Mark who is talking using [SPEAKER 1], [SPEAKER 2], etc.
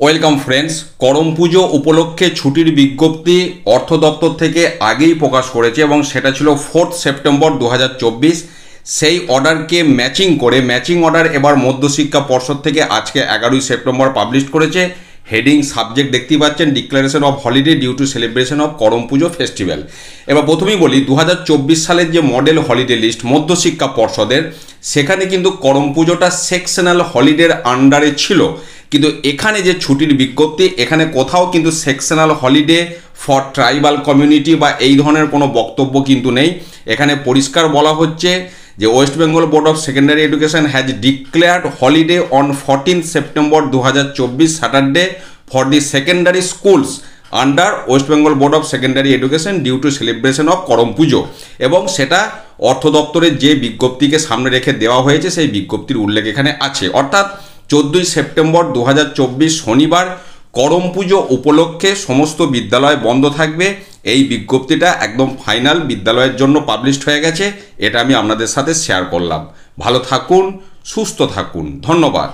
[SPEAKER 1] Welcome friends. করম পুজো উপলক্ষে ছুটির বিজ্ঞপ্তি অর্থ দপ্তর থেকে আগেই প্রকাশ করেছে এবং সেটা ছিল 4 সেপ্টেম্বর 2024। সেই অর্ডারকে ম্যাচিং অর্ডার এবার মধ্যশিক্ষা পর্ষদ থেকে আজকে 11ই সেপ্টেম্বর পাবলিশ করেছে। হেডিং সাবজেক্ট দেখতেই পাচ্ছেন, declaration of holiday due to celebration of Karam Puja festival. এবার প্রথমেই বলি 2024 সালের যে মডেল হলিডে লিস্ট মধ্যশিক্ষা পর্ষদের, সেখানে কিন্তু করম পুজোটা সেকশনাল হলিডের আন্ডারে ছিল, কিন্তু এখানে যে ছুটির বিজ্ঞপ্তি এখানে কোথাও কিন্তু sectional holiday for tribal community বা এই ধরনের কোনো বক্তব্য কিন্তু নেই। এখানে পরিষ্কার বলা হচ্ছে যে West Bengal Board of Secondary Education has declared holiday on 14 September 2024 Saturday for the secondary schools under West Bengal Board of Secondary Education due to celebration of Karam Puja. এবং সেটা অর্থ দপ্তরের যে বিজ্ঞপ্তিকে সামনে রেখে দেওয়া হয়েছে সেই বিজ্ঞপ্তির উল্লেখ এখানে আছে। অর্থাৎ 14 সেপ্টেম্বর 2024 শনিবার করম পুজো উপলক্ষে সমস্ত বিদ্যালয় বন্ধ থাকবে। এই বিজ্ঞপ্তিটা একদম ফাইনাল বিদ্যালয়ের জন্য পাবলিশড হয়ে গেছে। এটা আমি আপনাদের সাথে শেয়ার করলাম। ভালো থাকুন, সুস্থ থাকুন, ধন্যবাদ।